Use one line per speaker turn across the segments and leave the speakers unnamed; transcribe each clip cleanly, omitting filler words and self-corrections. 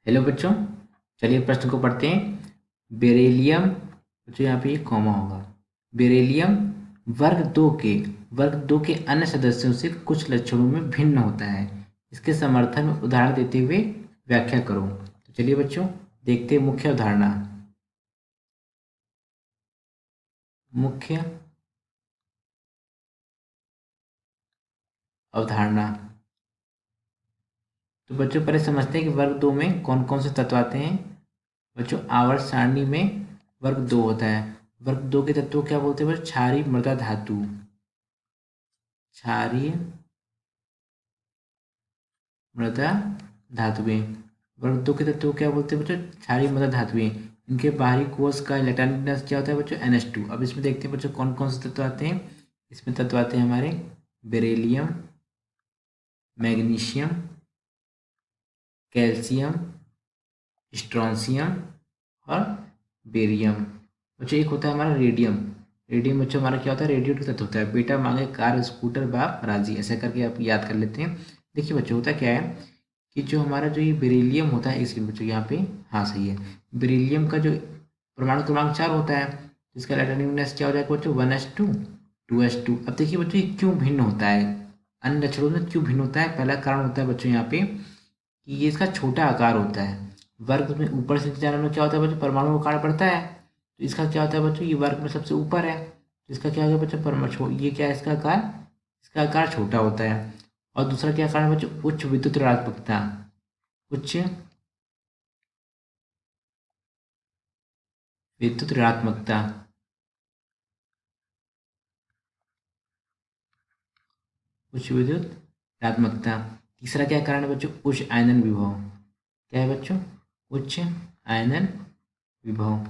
Hello बच्चों, चलिए प्रश्न को पढ़ते हैं। बेरिलियम, बच्चों यहाँ पे ये कॉमा होगा। बेरिलियम वर्ग दो के अन्य सदस्यों से कुछ लक्षणों में भिन्न होता है। इसके समर्थन में उदाहरण देते हुए व्याख्या करो। तो चलिए बच्चों, देखते हैं मुख्य अवधारणा। मुख्य अवधारणा। तो बच्चों पहले समझते हैं कि वर्ग दो में कौन कौन से तत्व आते हैं। बच्चों आवर्त सारणी में वर्ग दो होता है। वर्ग दो के तत्वों क्या बोलते हैं बच्चों? क्षारीय मृदा धातु, क्षारीय मृदा धातुएं। वर्ग दो के तत्वों क्या बोलते हैं बच्चों? क्षारीय मृदा धातुएं। इनके बाहरी कोश का इलेक्ट्रॉनिक विन्यास क्या होता है बच्चों? NH2। अब इसमें देखते हैं बच्चों कौन कौन से तत्व आते हैं। इसमें तत्व आते हैं हमारे बेरिलियम, मैग्नीशियम, कैल्शियम, स्ट्रॉन्सियम और बेरियम। बच्चों एक होता है हमारा रेडियम। रेडियम बच्चों हमारा क्या होता है? रेडियो तत्व होता है। बेटा मांगे कार, स्कूटर, बाप राजी, ऐसा करके आप याद कर लेते हैं। देखिए बच्चों होता क्या है कि जो हमारा जो ये बेरिलियम होता है, इसके बच्चों यहाँ पे, हाँ सही है, बेरिलियम का जो परमाणु क्रमांक 4 होता है, जिसका इलेक्ट्रॉनिक विन्यास क्या हो जाएगा बच्चों? 1s2 2s2। अब देखिए बच्चों ये क्यों भिन्न होता है, अन्य लक्षणों में क्यों भिन्न होता है? पहला कारण होता है बच्चों यहाँ पे कि ये इसका छोटा आकार होता है। वर्ग में ऊपर से जाने में क्या होता है बच्चों? परमाणु का आकार बढ़ता है। तो इसका क्या होता है बच्चों? ये वर्ग में सबसे ऊपर है, तो इसका क्या हो गया बच्चों? ये क्या है इसका आकार? इसका आकार छोटा होता है। और दूसरा क्या कारण है बच्चों? उच्च विद्युत ऋणात्मकता। उच्च विद्युत ऋणात्मकता। उच्च विद्युत ऋणात्मकता। तीसरा क्या कारण है बच्चों? उच्च आयनन विभव। क्या है बच्चों? उच्च आयनन विभव।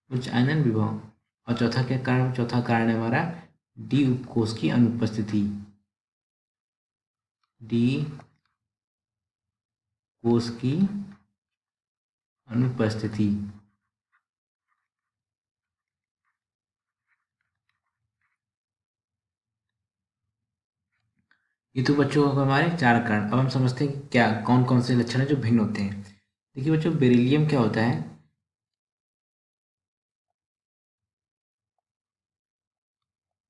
उच्च आयनन विभव। और चौथा क्या कारण? चौथा कारण है हमारा डी उपकोष की अनुपस्थिति। डी कोष की अनुपस्थिति। ये तो बच्चों होगा हमारे चार कारण। अब हम समझते हैं कि क्या कौन कौन से लक्षण हैं जो भिन्न होते हैं। देखिए बच्चों बेरिलियम क्या होता है?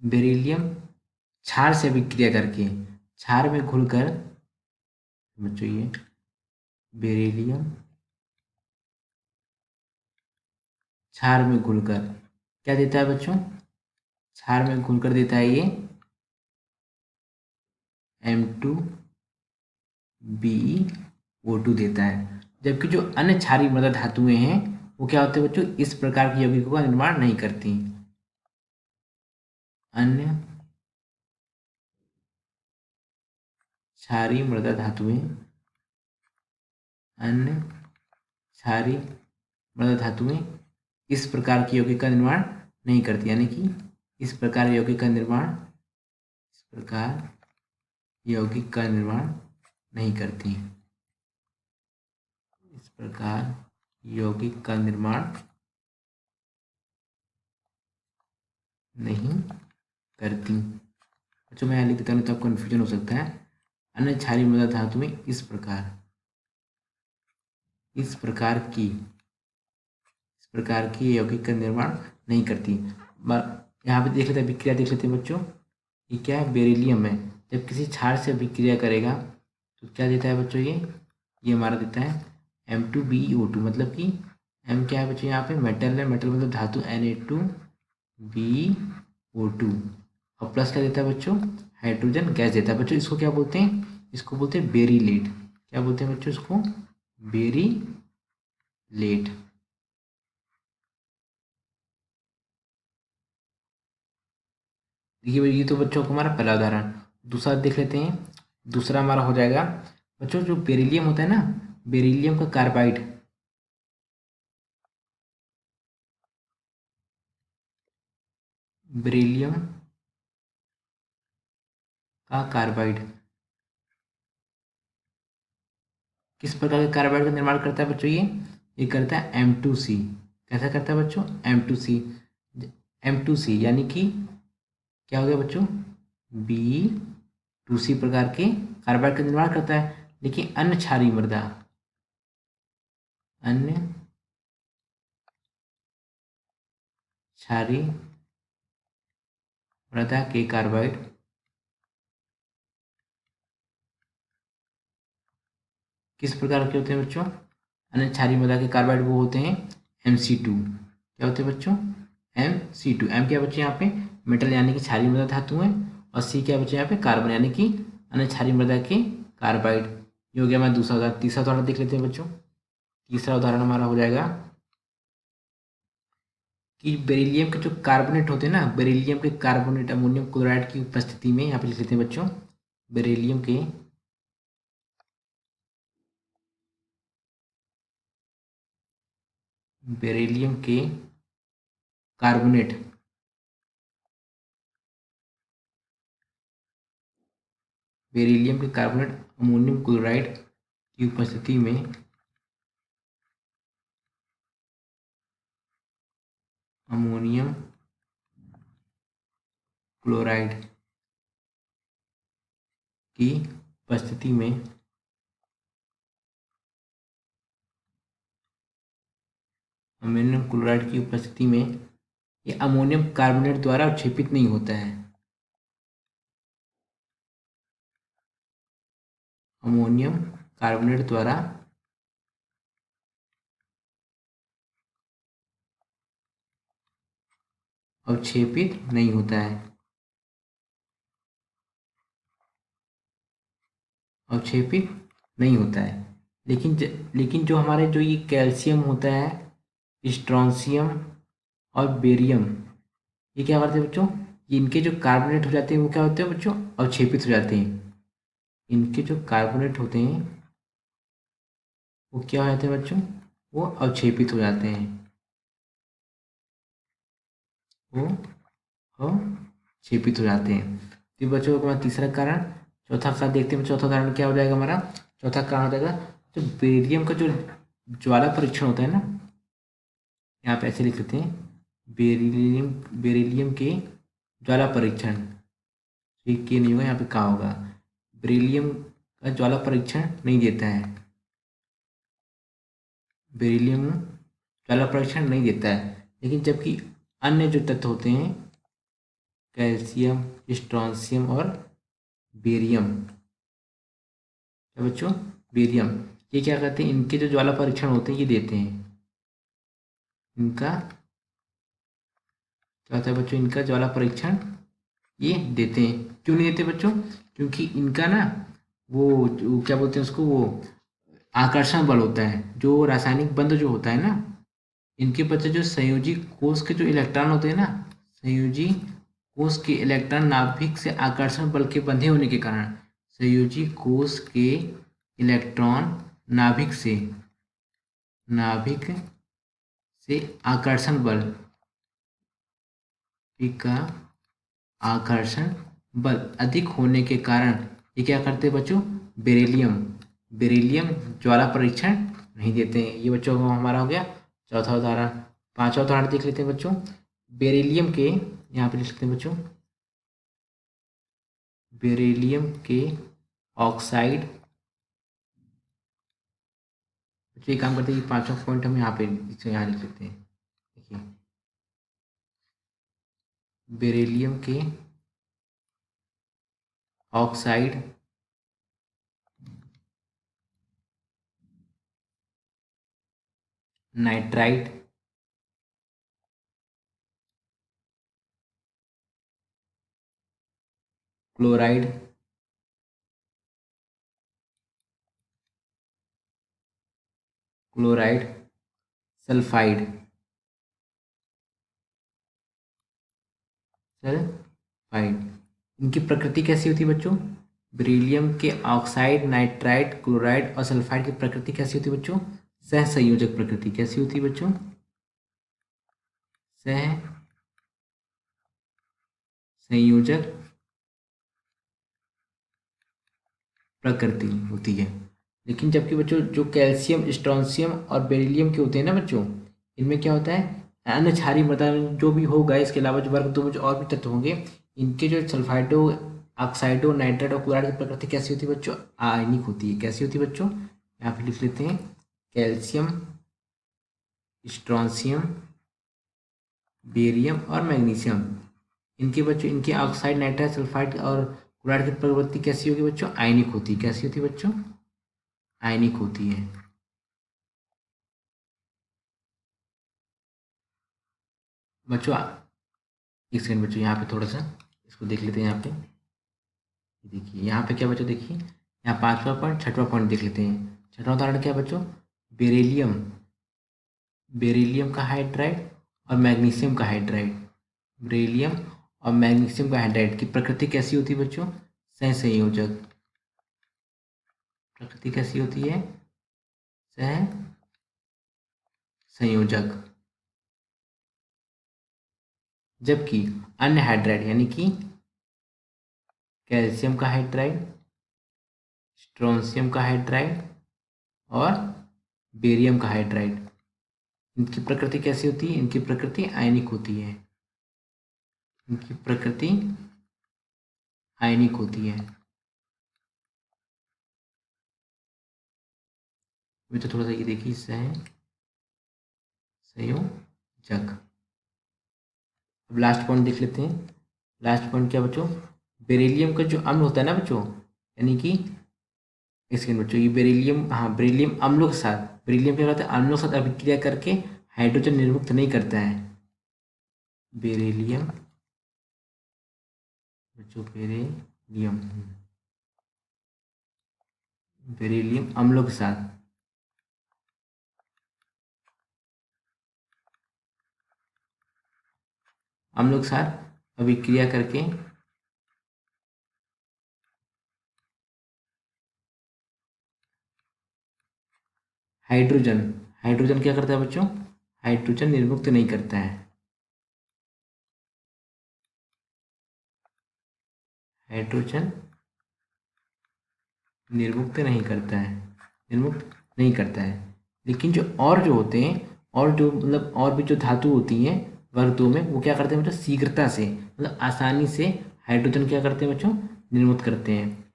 बेरिलियम क्षार से अभिक्रिया करके, क्षार में घुलकर, बच्चों ये बेरिलियम क्षार में घुलकर क्या देता है बच्चों? क्षार में घुलकर देता है ये M2BeO2 देता है। जबकि जो अन्य क्षारीय मृदा धातुएं हैं वो क्या होते हैं बच्चों? इस प्रकार की यौगिकों का निर्माण नहीं करती। अन्य क्षारीय मृदा धातुएं, अन्य क्षारीय मृदा धातुएं इस प्रकार की यौगिक का निर्माण नहीं करती। यानी कि इस प्रकार यौगिक का निर्माण, इस प्रकार यौगिक का निर्माण नहीं करती। इस प्रकार यौगिक का निर्माण नहीं करती। अच्छा मैं यहाँ लिख देता हूँ तो आपको कन्फ्यूजन हो सकता है। अन्य क्षारीय मृदा धातुएं इस प्रकार की यौगिक का निर्माण नहीं करती। यहाँ पे देख लेते हैं अभिक्रिया, देख लेते हैं बच्चों। ये क्या है? बेरिलियम है। जब किसी क्षार से अभिक्रिया करेगा तो क्या देता है बच्चों? ये हमारा देता है M2BeO2। मतलब कि M क्या है बच्चों? यहाँ पे मेटल है, मेटल मतलब धातु Na2BeO2। और प्लस क्या देता है बच्चों? हाइड्रोजन गैस देता है। बच्चों इसको क्या बोलते हैं? इसको बोलते हैं बेरीलेट। क्या बोलते हैं बच्चों इसको? बेरीलेट। देखिए ये तो बच्चों को हमारा पहला उदाहरण। दूसरा देख लेते हैं। दूसरा हमारा हो जाएगा बच्चों जो बेरिलियम होता है ना, बेरिलियम का कार्बाइड, बेरिलियम का कार्बाइड किस प्रकार के कार्बाइड का निर्माण करता है बच्चों? ये करता है M2C। कैसा करता है बच्चों? M2C। M2C यानी कि क्या हो गया बच्चों? दूसरी प्रकार के कार्बाइड का निर्माण करता है। लेकिन अन्य क्षारीय मृदा, अन्य क्षारीय मृदा के कार्बाइड किस प्रकार के होते हैं बच्चों? अन्य क्षारीय मृदा के कार्बाइड वो होते हैं Mc2। क्या होते हैं बच्चों? Mc2। M क्या बच्चे यहाँ पे? मेटल यानी कि क्षारीय मृदा धातु है, और C क्या बच्चे यहाँ पे? कार्बन यानी कि अन्य क्षारीय मृदा के कार्बाइड। ये हो गया हमारा दूसरा उदाहरण। तीसरा उदाहरण देख लेते हैं बच्चों। तीसरा उदाहरण हमारा हो जाएगा कि बेरिलियम के जो कार्बोनेट होते हैं ना, बेरिलियम के कार्बोनेट अमोनियम क्लोराइड की उपस्थिति में, यहाँ पे लिख लेते हैं बच्चों, बेरिलियम के बेरिलियम के कार्बोनेट बेरिलियम के कार्बोनेट अमोनियम क्लोराइड की उपस्थिति में अमोनियम क्लोराइड की उपस्थिति में अमोनियम क्लोराइड की उपस्थिति में ये अमोनियम कार्बोनेट द्वारा अवक्षेपित नहीं होता है। अमोनियम कार्बोनेट द्वारा अवक्षेपित नहीं होता है। अवक्षेपित नहीं होता है। लेकिन जो हमारे जो ये कैल्शियम होता है, स्ट्रोंशियम और बेरियम, ये क्या करते हैं बच्चों? ये इनके जो कार्बोनेट हो जाते हैं वो क्या होते हैं बच्चों? अवक्षेपित हो जाते हैं। इनके जो कार्बोनेट होते हैं वो क्या हो जाते हैं बच्चों? वो अवक्षेपित हो जाते हैं। वो अवक्षेपित हो जाते हैं। तो बच्चों का तीसरा कारण। चौथा कारण देखते हैं। चौथा कारण क्या हो जाएगा हमारा? चौथा कारण हो जाएगा जो बेरियम का जो ज्वाला परीक्षण होता है ना, यहाँ पे ऐसे लिख लेते हैं, बेरिलियम के ज्वाला परीक्षण। ठीक ये नहीं होगा, यहाँ पे कहाँ होगा? बेरिलियम का ज्वाला परीक्षण नहीं देता है। बेरिलियम ज्वाला परीक्षण नहीं देता है। लेकिन जबकि अन्य जो तत्व होते हैं, कैल्शियम, स्ट्रोंशियम और बेरियम, क्या बच्चों? बेरियम, ये क्या करते हैं? इनके जो ज्वाला परीक्षण होते हैं ये देते हैं। इनका क्या होता है बच्चों? इनका ज्वाला परीक्षण ये देते हैं। क्यों नहीं देते बच्चों? क्योंकि इनका ना वो जो क्या बोलते हैं उसको, वो आकर्षण बल होता है, जो रासायनिक बंध जो होता है ना, इनके बच्चे जो संयोजी कोष के जो इलेक्ट्रॉन होते हैं ना, संयोजी कोष के इलेक्ट्रॉन नाभिक से आकर्षण बल के बंधे होने के कारण, संयोजी कोष के इलेक्ट्रॉन नाभिक से आकर्षण बल का आकर्षण बल अधिक होने के कारण ये क्या करते हैं बच्चों? बेरिलियम ज्वाला परीक्षण नहीं देते हैं। ये बच्चों को हमारा हो गया चौथा उदाहरण। पांचवा उदाहरण देख लेते हैं बच्चों। बेरिलियम के, यहाँ पे लिख सकते हैं बच्चों, बेरिलियम के ऑक्साइड। बच्चों ये काम करते हैं कि पांचवा पॉइंट हम यहाँ पे यहाँ लिख सकते हैं। देखिए, बेरिलियम के ऑक्साइड नाइट्राइट क्लोराइड सल्फाइड इनकी प्रकृति कैसी होती है बच्चों? बेरिलियम के ऑक्साइड, नाइट्राइट, क्लोराइड और सल्फाइड की प्रकृति कैसी होती है बच्चों? सह संयोजक प्रकृति। कैसी होती है बच्चों? सह संयोजक प्रकृति होती है। लेकिन जबकि बच्चों जो कैल्शियम, स्ट्रोंशियम और बेरिलियम के होते हैं ना बच्चों, इनमें क्या होता है? अन्य क्षारीय मृदा जो भी होगा, इसके अलावा जो वर्ग दो में जो और भी तत्व होंगे, इनके जो सल्फाइडो ऑक्साइडो नाइट्रेट और क्लोराइड की प्रकृति कैसी होती है बच्चों? आयनिक होती है। कैसी होती है बच्चों? यहाँ पे लिख लेते हैं कैल्शियम, स्ट्रोंशियम, बेरियम और मैग्नीशियम। इनके बच्चों इनके ऑक्साइड नाइट्राइड सल्फाइड और क्लोराइड की प्रवृत्ति कैसी होगी बच्चों? आयनिक होती है। कैसी होती है बच्चों? आयनिक होती है। बच्चों एक सेकंड बच्चों, यहाँ पे थोड़ा सा इसको देख लेते हैं। यहाँ पे देखिए, यहाँ पे क्या बच्चों, देखिए यहाँ 5वां पॉइंट 6वां पॉइंट देख लेते हैं। 6वां उदाहरण क्या है बच्चों? बेरिलियम, बेरिलियम का हाइड्राइड और मैग्नीशियम का हाइड्राइड। बेरिलियम और मैग्नीशियम का हाइड्राइड की प्रकृति कैसी होती है बच्चों? सहसंयोजक। प्रकृति कैसी होती है? सहसंयोजक। जबकि अन्य हाइड्राइड यानी कि कैल्शियम का हाइड्राइड, स्ट्रोंशियम का हाइड्राइड और बेरियम का हाइड्राइड, इनकी प्रकृति कैसी होती है? इनकी प्रकृति आयनिक होती है। इनकी प्रकृति आयनिक होती है। तो थोड़ा सा ये देखिए, संयोजक। अब लास्ट पॉइंट देख लेते हैं। लास्ट पॉइंट क्या बच्चों? बेरिलियम का जो अम्ल होता है ना बच्चों, यानी कि इसके बच्चों ये बेरिलियम, हाँ बेरिलियम अम्लों के साथ, बेरिलियम क्या करता है? अम्लों के साथ अभिक्रिया करके हाइड्रोजन निर्मुक्त नहीं करता है। बेरिलियम बच्चों, बेरिलियम, बेरिलियम अम्लों के साथ अभिक्रिया करके हाइड्रोजन, हाइड्रोजन क्या करता है बच्चों? हाइड्रोजन निर्मुक्त नहीं करता है। हाइड्रोजन निर्मुक्त नहीं करता है, निर्मुक्त नहीं करता है। लेकिन जो होते हैं, और जो मतलब और भी जो धातु होती हैं वर्ग 2 में, वो क्या करते हैं बच्चों? शीघ्रता से, मतलब आसानी से हाइड्रोजन क्या करते हैं बच्चों? निर्मुक्त करते हैं।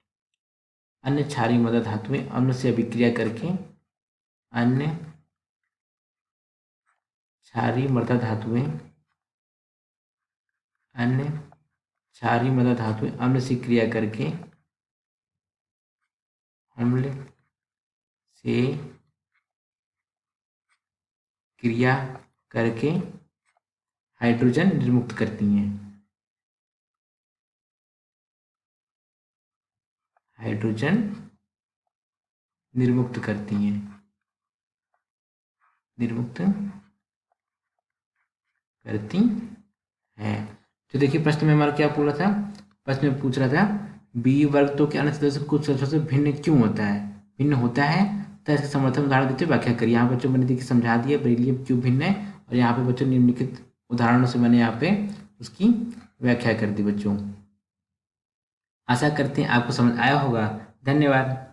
अन्य क्षारीय मृदा धातुएं अम्ल से अभिक्रिया करके, अन्य क्षारीय मृदा धातुएं, अन्य क्षारीय मृदा धातुएं अम्ल से क्रिया करके, अम्ल से क्रिया करके हाइड्रोजन निर्मुक्त करती हैं। हाइड्रोजन निर्मुक्त करती हैं, निर्मुक्त करती हैं। तो देखिए प्रश्न में हमारा क्या पूछ रहा था? प्रश्न में पूछ रहा था बी वर्ग तो के अन्य सदस्य कुछ सदस्यों से भिन्न क्यों होता है? भिन्न होता है तो इसके समर्थन उदाहरण देते हुए व्याख्या करिए। यहाँ बच्चों मैंने देखिए समझा दिया बेरिलियम क्यों भिन्न है, और यहाँ पे बच्चों निम्नलिखित उदाहरणों से मैंने यहाँ पे उसकी व्याख्या कर दी बच्चों। आशा करते हैं आपको समझ आया होगा। धन्यवाद।